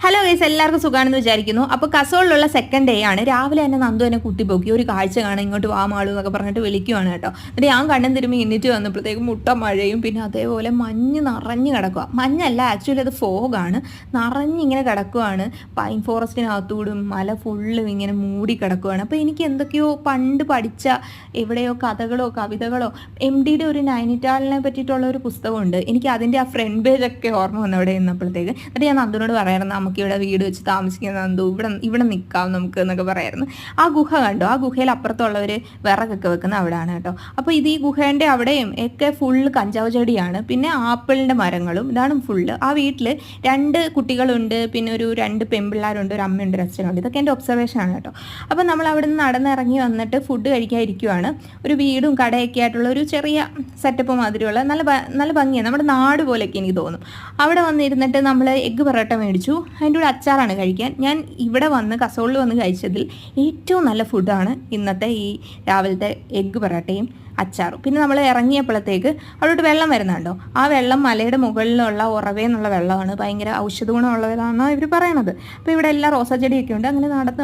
Hello guys, എല്ലാവർക്കും സുഖമാണെന്ന് വിചാരിക്കുന്നു. അപ്പോൾ കസോളിലുള്ള സെക്കൻഡ് ഡേ ആണ്. രാവിലെ തന്നെ നന്ദു എന്നെ കുത്തിപ്പോക്കി ഒരു കാഴ്ച കാണാൻ ഇങ്ങോട്ട് വാ മാളൂ എന്നൊക്കെ പറഞ്ഞിട്ട് വിളിക്കുവാണ് കേട്ടോ. എന്നിട്ട് ഞാൻ കണ്ണും തിരുമ്പി എണ്ണിട്ട് വന്നപ്പോഴത്തേക്കും മുട്ട മഴയും പിന്നെ അതേപോലെ മഞ്ഞ് നിറഞ്ഞ് കിടക്കുക. മഞ്ഞല്ല, ആക്ച്വലി അത് ഫോഗാണ്. നിറഞ്ഞിങ്ങനെ കിടക്കുവാണ്. പൈൻ ഫോറസ്റ്റിനകത്തൂടും മല ഫുള്ളും ഇങ്ങനെ മൂടി കിടക്കുവാണ്. അപ്പോൾ എനിക്ക് എന്തൊക്കെയോ പണ്ട് പഠിച്ച എവിടെയോ കഥകളോ കവിതകളോ MDയുടെ ഒരു നൈനിറ്റാളിനെ പറ്റിയിട്ടുള്ള ഒരു പുസ്തകമുണ്ട്. എനിക്ക് അതിൻ്റെ ആ ഫ്രണ്ട് പേജൊക്കെ ഓർമ്മ വന്നു അവിടെ നിന്നപ്പോഴത്തേക്ക്. എന്നിട്ട് ഞാൻ നന്ദുനോട് പറയായിരുന്നു, നമുക്ക് ഇവിടെ വീട് വെച്ച് താമസിക്കുന്ന നന്ദു, ഇവിടെ നിൽക്കാം നമുക്ക് എന്നൊക്കെ പറയായിരുന്നു. ആ ഗുഹ കണ്ടോ? ആ ഗുഹയിൽ അപ്പുറത്തുള്ളവർ വിറകൊക്കെ വെക്കുന്ന അവിടെയാണ് കേട്ടോ. അപ്പോൾ ഈ ഗുഹേൻ്റെ അവിടെയും ഒക്കെ ഫുള്ള് കഞ്ചാവ് ചെടിയാണ്, പിന്നെ ആപ്പിളിൻ്റെ മരങ്ങളും ഇതാണ് ഫുള്ള്. ആ വീട്ടിൽ 2 കുട്ടികളുണ്ട്, പിന്നെ ഒരു 2 പെൺപിള്ളേരുണ്ട്, ഒരു അമ്മയുണ്ട്, ഒരു അച്ഛനുണ്ട്. ഇതൊക്കെ എൻ്റെ ഒബ്സർവേഷനാണ് കേട്ടോ. അപ്പോൾ നമ്മൾ അവിടെ നിന്ന് നടന്നിറങ്ങി വന്നിട്ട് ഫുഡ് കഴിക്കാതിരിക്കുവാണ്. ഒരു വീടും കടയൊക്കെ ആയിട്ടുള്ള ഒരു ചെറിയ സെറ്റപ്പ് മാതിരിയുള്ള നല്ല ഭംഗിയാണ്, നമ്മുടെ നാട് പോലെയൊക്കെ എനിക്ക് തോന്നും. അവിടെ വന്നിരുന്നിട്ട് നമ്മൾ എഗ്ഗ് പൊറോട്ട മേടിച്ചു. അതിൻ്റെ കൂടെ അച്ചാറാണ് കഴിക്കാൻ. ഞാൻ ഇവിടെ വന്ന് കസോളിൽ വന്ന് കഴിച്ചതിൽ ഏറ്റവും നല്ല ഫുഡാണ് ഇന്നത്തെ ഈ രാവിലത്തെ എഗ്ഗ് പൊറോട്ടയും അച്ചാറും. പിന്നെ നമ്മൾ ഇറങ്ങിയപ്പോഴത്തേക്ക് അവിടോട്ട് വെള്ളം വരുന്നുണ്ടോ? ആ വെള്ളം മലയുടെ മുകളിലുള്ള ഉറവേന്നുള്ള വെള്ളമാണ്. ഭയങ്കര ഔഷധ ഗുണമുള്ളതാണെന്നാണ് ഇവർ പറയണത്. അപ്പോൾ ഇവിടെ എല്ലാം റോസാ ചെടിയൊക്കെ ഉണ്ട്. അങ്ങനെ നടന്ന്